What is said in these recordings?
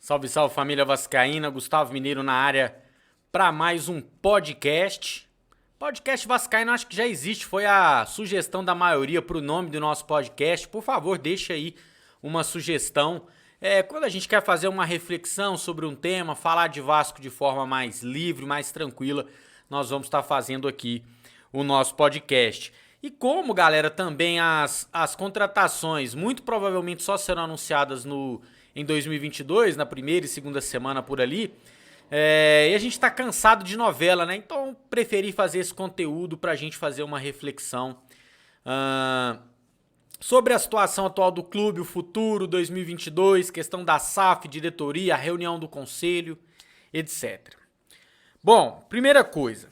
Salve, salve família vascaína, Gustavo Mineiro na área para mais um podcast. Podcast vascaíno acho que já existe, foi a sugestão da maioria para o nome do nosso podcast. Por favor, deixa aí uma sugestão. Quando a gente quer fazer uma reflexão sobre um tema, falar de Vasco de forma mais livre, mais tranquila, nós vamos estar fazendo aqui o nosso podcast. E como, galera, também as contratações muito provavelmente só serão anunciadas em 2022, na primeira e segunda semana por ali, e a gente tá cansado de novela, né? Então preferi fazer esse conteúdo pra gente fazer uma reflexão sobre a situação atual do clube, o futuro 2022, questão da SAF, diretoria, a reunião do conselho, etc. Bom, primeira coisa,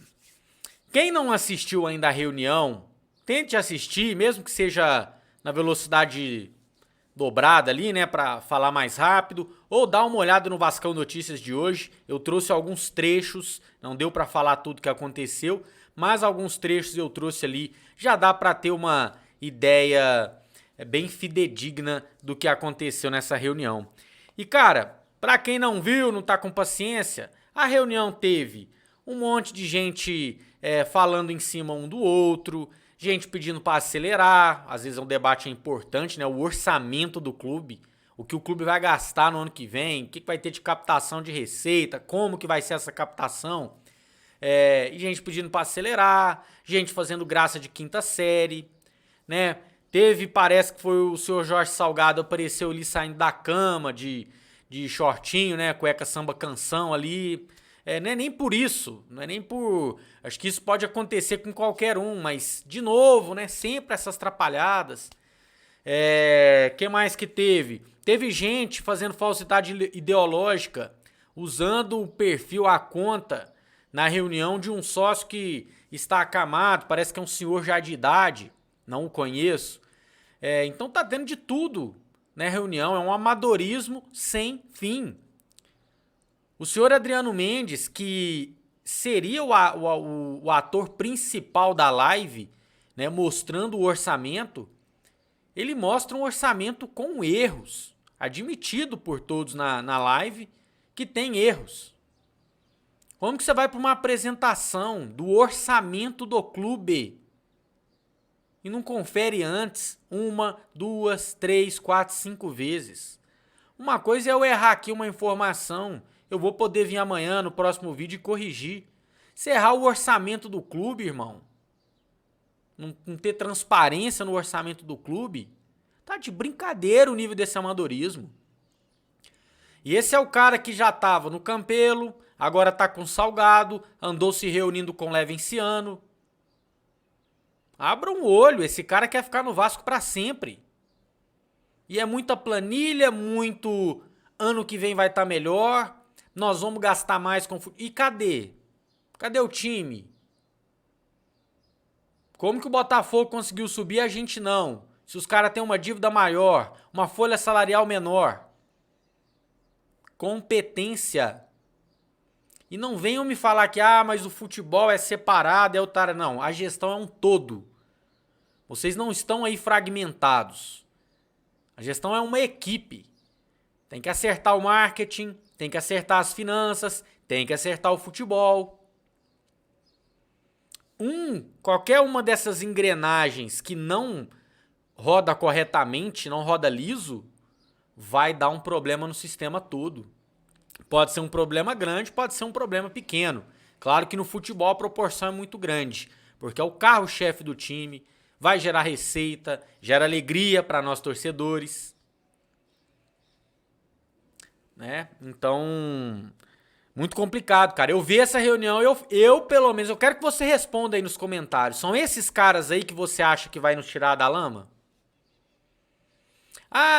quem não assistiu ainda à reunião, tente assistir, mesmo que seja na velocidade dobrada ali, né, para falar mais rápido, ou dá uma olhada no Vascão Notícias de hoje. Eu trouxe alguns trechos, não deu para falar tudo que aconteceu, mas alguns trechos eu trouxe ali, já dá para ter uma ideia bem fidedigna do que aconteceu nessa reunião. E cara, para quem não viu, não tá com paciência, a reunião teve um monte de gente falando em cima um do outro, gente pedindo para acelerar, às vezes o debate é importante, né? O orçamento do clube, o que o clube vai gastar no ano que vem, o que vai ter de captação de receita, como que vai ser essa captação. E gente pedindo para acelerar, gente fazendo graça de quinta série, né? Parece que foi o senhor Jorge Salgado, apareceu ali saindo da cama de shortinho, né? Cueca samba canção ali. Não é nem por isso, não é nem por... Acho que isso pode acontecer com qualquer um, mas, de novo, né? Sempre essas atrapalhadas. Que mais que teve? Teve gente fazendo falsidade ideológica, usando o perfil, a conta, na reunião de um sócio que está acamado, parece que é um senhor já de idade, não o conheço. Então tá tendo de tudo na reunião, é um amadorismo sem fim. O senhor Adriano Mendes, que seria o ator principal da live, né, mostrando o orçamento, ele mostra um orçamento com erros, admitido por todos na live que tem erros. Como que você vai para uma apresentação do orçamento do clube e não confere antes 1, 2, 3, 4, 5 vezes? Uma coisa é eu errar aqui uma informação, eu vou poder vir amanhã no próximo vídeo e corrigir. Se errar o orçamento do clube, irmão, não ter transparência no orçamento do clube, tá de brincadeira o nível desse amadorismo. E esse é o cara que já tava no Campelo, agora tá com Salgado, andou se reunindo com Levenciano. Abra um olho, esse cara quer ficar no Vasco pra sempre. E é muita planilha, muito ano que vem vai estar melhor, nós vamos gastar mais com... E cadê? Cadê o time? Como que o Botafogo conseguiu subir e a gente não? Se os caras têm uma dívida maior, uma folha salarial menor. Competência. E não venham me falar que, mas o futebol é separado, é o cara. Não, a gestão é um todo. Vocês não estão aí fragmentados. A gestão é uma equipe. Tem que acertar o marketing, tem que acertar as finanças, tem que acertar o futebol. Qualquer uma dessas engrenagens que não roda corretamente, não roda liso, vai dar um problema no sistema todo. Pode ser um problema grande, pode ser um problema pequeno. Claro que no futebol a proporção é muito grande, porque é o carro-chefe do time, vai gerar receita, gera alegria para nós torcedores. Né? Então, muito complicado, cara. Eu vi essa reunião, eu pelo menos, eu quero que você responda aí nos comentários. São esses caras aí que você acha que vai nos tirar da lama?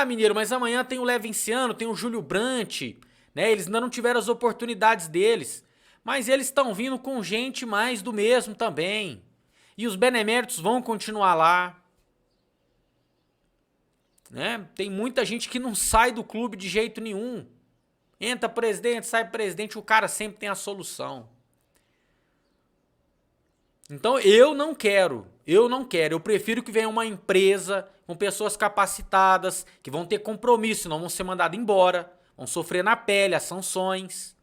Mineiro, mas amanhã tem o Levenciano, tem o Júlio Brandt, né? Eles ainda não tiveram as oportunidades deles, mas eles estão vindo com gente mais do mesmo também. E os beneméritos vão continuar lá. Né? Tem muita gente que não sai do clube de jeito nenhum. Entra presidente, sai presidente, o cara sempre tem a solução. Então eu não quero, eu prefiro que venha uma empresa com pessoas capacitadas, que vão ter compromisso, não vão ser mandados embora, vão sofrer na pele as sanções,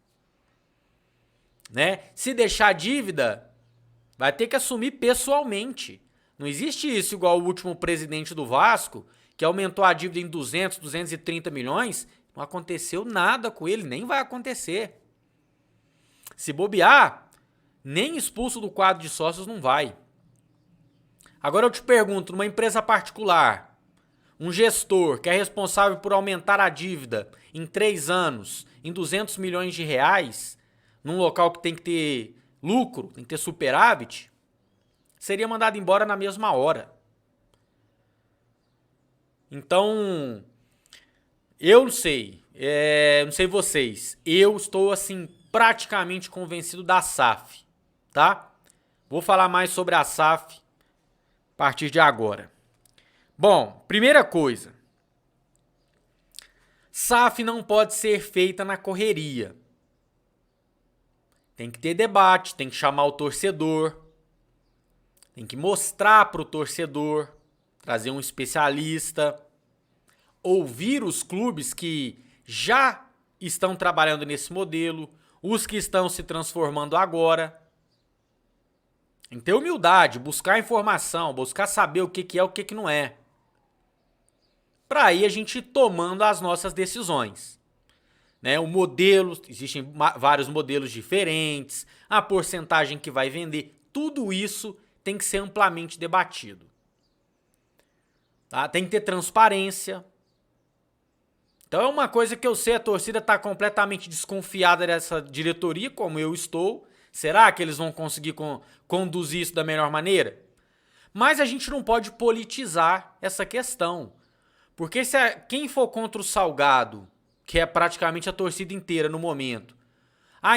né? Se deixar a dívida, vai ter que assumir pessoalmente. Não existe isso igual o último presidente do Vasco, que aumentou a dívida em 200, 230 milhões, não aconteceu nada com ele, nem vai acontecer. Se bobear, nem expulso do quadro de sócios não vai. Agora eu te pergunto, numa empresa particular, um gestor que é responsável por aumentar a dívida em 3 anos, em 200 milhões de reais, num local que tem que ter lucro, tem que ter superávit, seria mandado embora na mesma hora. Então, eu não sei vocês, eu estou assim praticamente convencido da SAF, tá? Vou falar mais sobre a SAF a partir de agora. Bom, primeira coisa, SAF não pode ser feita na correria. Tem que ter debate, tem que chamar o torcedor, tem que mostrar para o torcedor, trazer um especialista, ouvir os clubes que já estão trabalhando nesse modelo, os que estão se transformando agora. Tem que ter humildade, buscar informação, buscar saber o que é, o que não é. Para aí a gente ir tomando as nossas decisões. Né? O modelo, existem vários modelos diferentes, a porcentagem que vai vender, tudo isso tem que ser amplamente debatido. Tá? Tem que ter transparência. Então é uma coisa que eu sei, a torcida está completamente desconfiada dessa diretoria, como eu estou. Será que eles vão conseguir conduzir isso da melhor maneira? Mas a gente não pode politizar essa questão. Porque quem for contra o Salgado, que é praticamente a torcida inteira no momento,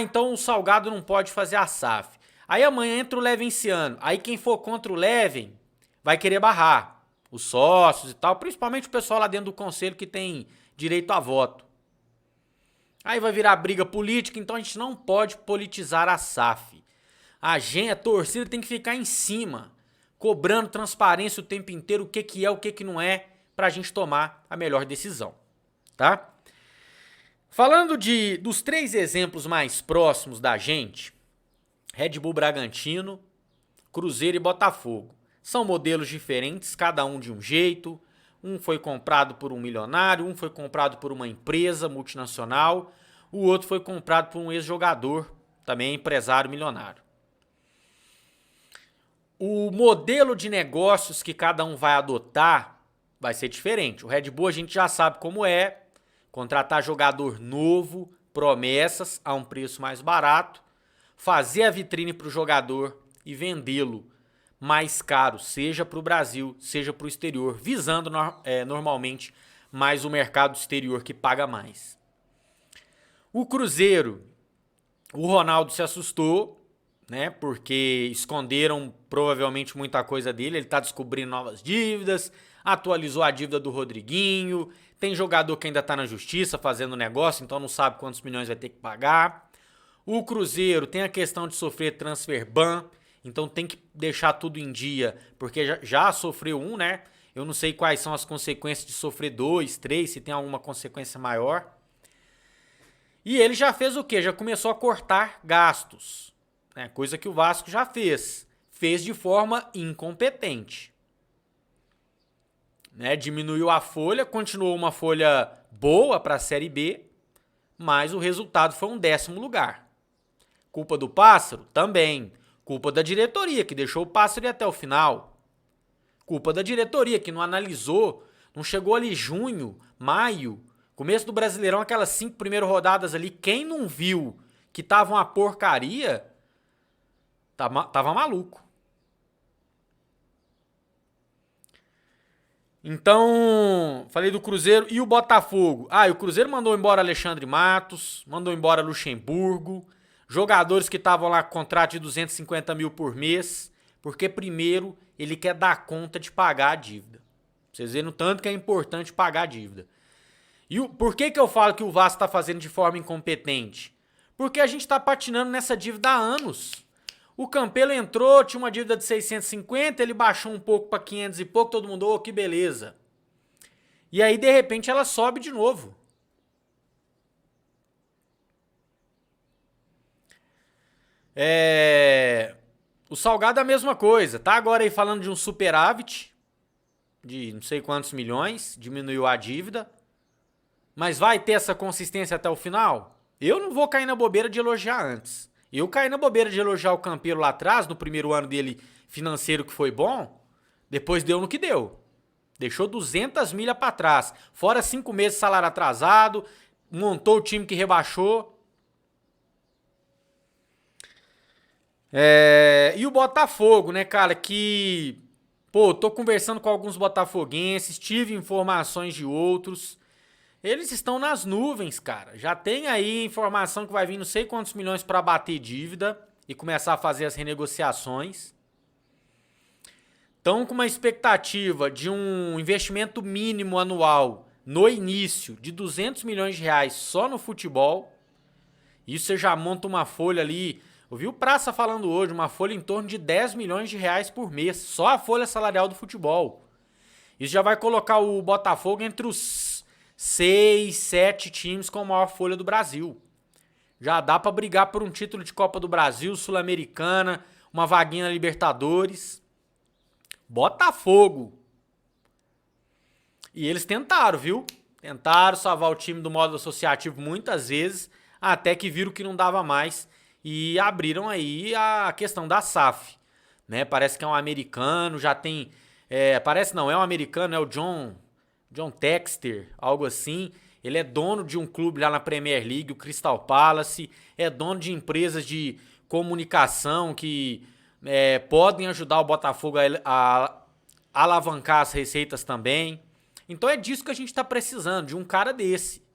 então o Salgado não pode fazer a SAF. Aí amanhã entra o Levenciano. Aí quem for contra o Leven vai querer barrar os sócios e tal, principalmente o pessoal lá dentro do conselho que tem direito a voto. Aí vai virar briga política, então a gente não pode politizar a SAF. A torcida tem que ficar em cima, cobrando transparência o tempo inteiro, o que é, o que não é, pra gente tomar a melhor decisão, tá? Falando dos 3 exemplos mais próximos da gente, Red Bull Bragantino, Cruzeiro e Botafogo. São modelos diferentes, cada um de um jeito. Um foi comprado por um milionário, um foi comprado por uma empresa multinacional, o outro foi comprado por um ex-jogador, também empresário milionário. O modelo de negócios que cada um vai adotar vai ser diferente. O Red Bull a gente já sabe como é, contratar jogador novo, promessas a um preço mais barato, fazer a vitrine para o jogador e vendê-lo mais caro, seja para o Brasil, seja para o exterior, visando normalmente mais o mercado exterior que paga mais. O Cruzeiro, o Ronaldo se assustou, né? Porque esconderam provavelmente muita coisa dele, ele está descobrindo novas dívidas, atualizou a dívida do Rodriguinho, tem jogador que ainda está na justiça fazendo negócio, então não sabe quantos milhões vai ter que pagar. O Cruzeiro tem a questão de sofrer transfer ban, então tem que deixar tudo em dia, porque já sofreu um, né? Eu não sei quais são as consequências de sofrer 2, 3, se tem alguma consequência maior. E ele já fez o quê? Já começou a cortar gastos, né? Coisa que o Vasco já fez. Fez de forma incompetente. Né? Diminuiu a folha, continuou uma folha boa para a Série B, mas o resultado foi um 10º lugar. Culpa do Pássaro? Também. Culpa da diretoria, que deixou o Pássaro ir até o final. Culpa da diretoria, que não analisou, não chegou ali junho, maio, começo do Brasileirão, aquelas 5 primeiras rodadas ali, quem não viu que tava uma porcaria, tava maluco. Então, falei do Cruzeiro e o Botafogo. E o Cruzeiro mandou embora Alexandre Matos, mandou embora Luxemburgo, jogadores que estavam lá com contrato de 250 mil por mês, porque primeiro ele quer dar conta de pagar a dívida. Vocês verem o tanto que é importante pagar a dívida. E por que eu falo que o Vasco está fazendo de forma incompetente? Porque a gente está patinando nessa dívida há anos. O Campelo entrou, tinha uma dívida de 650, ele baixou um pouco para 500 e pouco, todo mundo, que beleza. E aí, de repente, ela sobe de novo. O Salgado é a mesma coisa. Tá agora aí falando de um superávit de não sei quantos milhões, diminuiu a dívida. Mas vai ter essa consistência até o final? Eu não vou cair na bobeira de elogiar antes. Eu caí na bobeira de elogiar o Campeiro lá atrás, no primeiro ano dele financeiro que foi bom, depois deu no que deu. Deixou 200 milhas pra trás, fora 5 meses de salário atrasado, montou o time que rebaixou. E o Botafogo, né, cara, que... Pô, tô conversando com alguns botafoguenses, tive informações de outros. Eles estão nas nuvens, cara. Já tem aí informação que vai vir não sei quantos milhões pra bater dívida e começar a fazer as renegociações. Estão com uma expectativa de um investimento mínimo anual no início de 200 milhões de reais só no futebol. Isso você já monta uma folha ali. Eu vi o Praça falando hoje, uma folha em torno de 10 milhões de reais por mês. Só a folha salarial do futebol. Isso já vai colocar o Botafogo entre os 6, 7 times com a maior folha do Brasil. Já dá pra brigar por um título de Copa do Brasil, Sul-Americana, uma vaguinha na Libertadores. Botafogo. E eles tentaram, viu? Tentaram salvar o time do modo associativo muitas vezes, até que viram que não dava mais e abriram aí a questão da SAF. Né? Parece que é um americano, já tem... parece não, é um americano, é o John Texter, algo assim. Ele é dono de um clube lá na Premier League, o Crystal Palace. É dono de empresas de comunicação que podem ajudar o Botafogo a alavancar as receitas também. Então é disso que a gente está precisando, de um cara desse.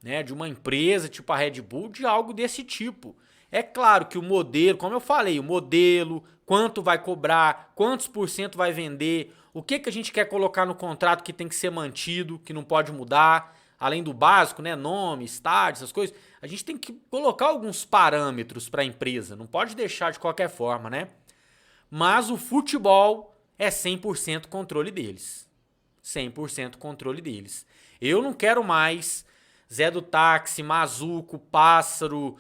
Né, de uma empresa tipo a Red Bull, de algo desse tipo. É claro que o modelo, como eu falei, o modelo, quanto vai cobrar, quantos por cento vai vender, o que a gente quer colocar no contrato que tem que ser mantido, que não pode mudar, além do básico, né, nome, estádio, essas coisas, a gente tem que colocar alguns parâmetros para a empresa, não pode deixar de qualquer forma, né? Mas o futebol é 100% controle deles. 100% controle deles. Eu não quero mais Zé do Táxi, Mazuco, Pássaro,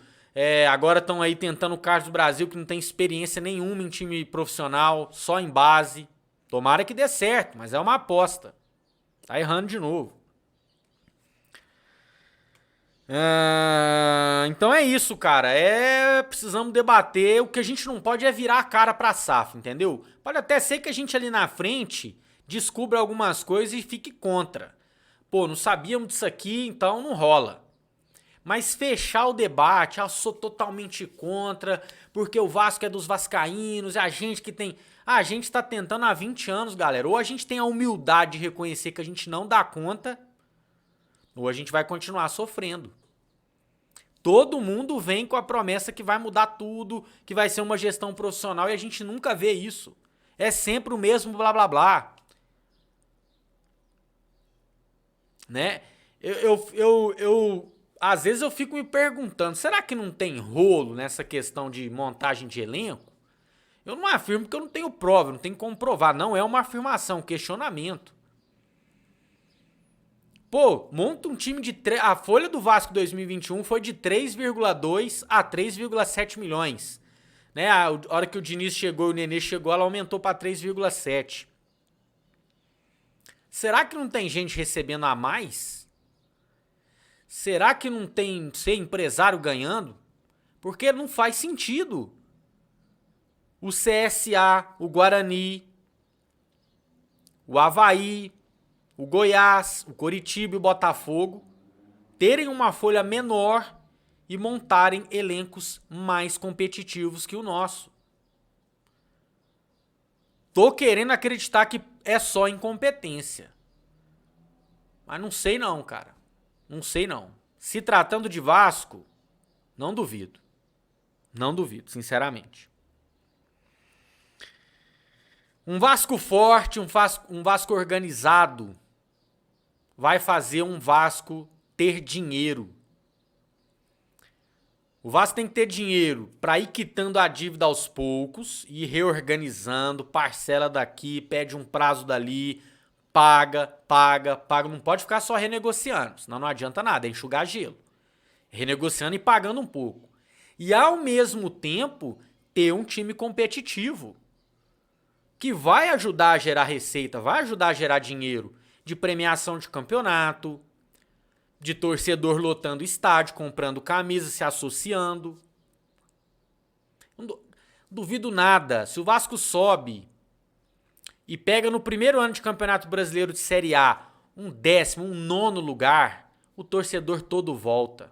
agora estão aí tentando o Carlos do Brasil, que não tem experiência nenhuma em time profissional, só em base. Tomara que dê certo, mas é uma aposta. Tá errando de novo. Então é isso, cara. Precisamos debater. O que a gente não pode é virar a cara pra SAF, entendeu? Pode até ser que a gente ali na frente descubra algumas coisas e fique contra. Pô, não sabíamos disso aqui, então não rola. Mas fechar o debate, eu sou totalmente contra, porque o Vasco é dos vascaínos, é a gente que tem... a gente tá tentando há 20 anos, galera. Ou a gente tem a humildade de reconhecer que a gente não dá conta, ou a gente vai continuar sofrendo. Todo mundo vem com a promessa que vai mudar tudo, que vai ser uma gestão profissional, e a gente nunca vê isso. É sempre o mesmo blá blá blá. Né? Às vezes eu fico me perguntando, será que não tem rolo nessa questão de montagem de elenco? Eu não afirmo porque eu não tenho prova, não tenho como provar, não é uma afirmação, um questionamento. Pô, monta um time de... A folha do Vasco 2021 foi de 3,2 a 3,7 milhões. Né? A hora que o Diniz chegou e o Nenê chegou, ela aumentou para 3,7. Será que não tem gente recebendo a mais? Será que não tem ser empresário ganhando? Porque não faz sentido. O CSA, o Guarani, o Avaí, o Goiás, o Coritiba e o Botafogo terem uma folha menor e montarem elencos mais competitivos que o nosso. Tô querendo acreditar que é só incompetência. Mas não sei não, cara. Não sei não. Se tratando de Vasco, não duvido. Não duvido, sinceramente. Um Vasco forte, um Vasco organizado vai fazer um Vasco ter dinheiro. O Vasco tem que ter dinheiro para ir quitando a dívida aos poucos, ir reorganizando, parcela daqui, pede um prazo dali, paga. Não pode ficar só renegociando, senão não adianta nada, é enxugar gelo. Renegociando e pagando um pouco. e ao mesmo tempo ter um time competitivo que vai ajudar a gerar receita, vai ajudar a gerar dinheiro de premiação de campeonato, de torcedor lotando estádio, comprando camisa, se associando. Não duvido nada, se o Vasco sobe e pega no primeiro ano de Campeonato Brasileiro de Série A um 10º, um 9º lugar, o torcedor todo volta.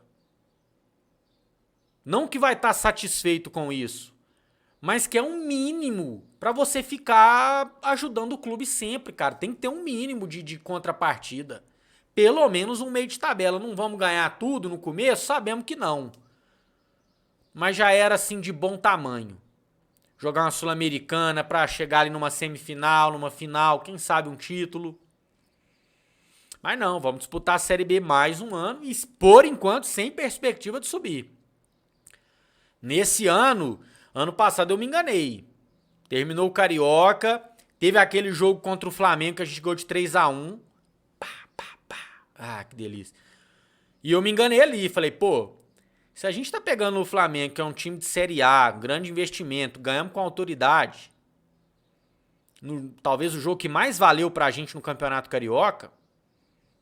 Não que vai estar satisfeito com isso, mas que é um mínimo para você ficar ajudando o clube sempre, cara. Tem que ter um mínimo de contrapartida. Pelo menos um meio de tabela. Não vamos ganhar tudo no começo? Sabemos que não. Mas já era assim de bom tamanho. Jogar uma Sul-Americana para chegar ali numa semifinal, numa final, quem sabe um título. Mas não, vamos disputar a Série B mais um ano e, por enquanto, sem perspectiva de subir. Nesse ano passado eu me enganei. Terminou o Carioca, teve aquele jogo contra o Flamengo que a gente ganhou de 3-1. Pá, pá, pá. Ah, que delícia. E eu me enganei ali, falei, pô, se a gente tá pegando o Flamengo, que é um time de Série A, grande investimento, ganhamos com autoridade, talvez o jogo que mais valeu pra gente no Campeonato Carioca,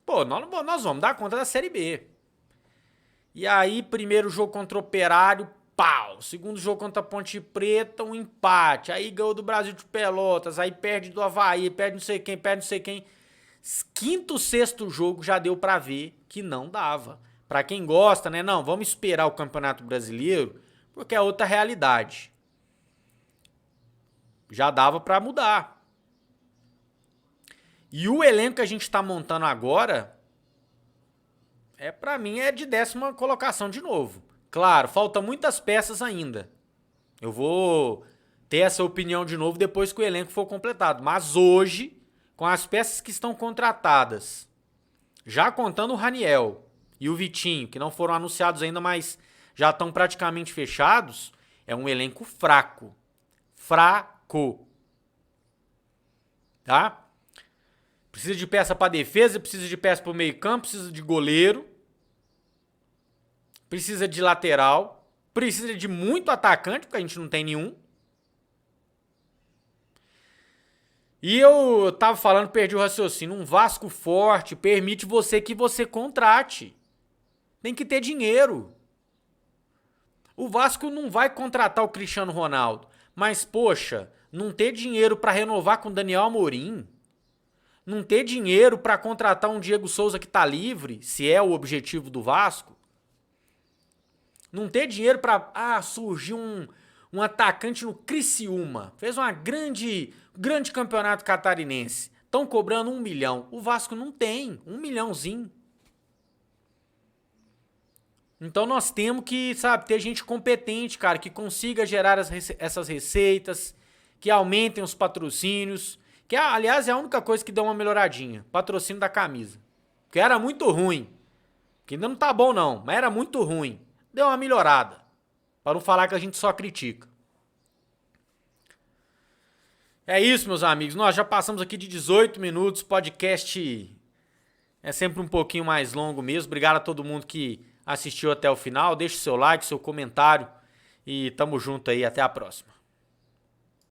pô, nós vamos dar conta da Série B. E aí, primeiro jogo contra o Operário, pau. Segundo jogo contra a Ponte Preta, um empate. Aí ganhou do Brasil de Pelotas, aí perde do Avaí, perde não sei quem, perde não sei quem. Quinto, sexto jogo já deu pra ver que não dava. Pra quem gosta, né? Não, vamos esperar o Campeonato Brasileiro, porque é outra realidade. Já dava pra mudar. E o elenco que a gente tá montando agora, pra mim, é de 10ª colocação de novo. Claro, faltam muitas peças ainda. Eu vou ter essa opinião de novo depois que o elenco for completado. Mas hoje, com as peças que estão contratadas, já contando o Raniel e o Vitinho, que não foram anunciados ainda, mas já estão praticamente fechados, é um elenco fraco. Fraco. Tá? Precisa de peça para defesa, precisa de peça para o meio campo, precisa de goleiro, precisa de lateral, precisa de muito atacante, porque a gente não tem nenhum. E eu tava falando, perdi o raciocínio, um Vasco forte permite que você contrate. Tem que ter dinheiro. O Vasco não vai contratar o Cristiano Ronaldo, mas, poxa, não ter dinheiro para renovar com o Daniel Amorim, não ter dinheiro para contratar um Diego Souza que tá livre, se é o objetivo do Vasco, não ter dinheiro para surgir um atacante no Criciúma, fez uma grande campeonato catarinense, estão cobrando 1 milhão, o Vasco não tem 1 milhãozinho. Então nós temos que, ter gente competente, cara, que consiga gerar essas receitas, que aumentem os patrocínios, que aliás é a única coisa que deu uma melhoradinha, patrocínio da camisa. Porque era muito ruim, que ainda não tá bom não, mas era muito ruim. Deu uma melhorada, para não falar que a gente só critica. É isso, meus amigos, nós já passamos aqui de 18 minutos, podcast é sempre um pouquinho mais longo mesmo. Obrigado a todo mundo que assistiu até o final, deixe seu like, seu comentário e tamo junto aí, até a próxima.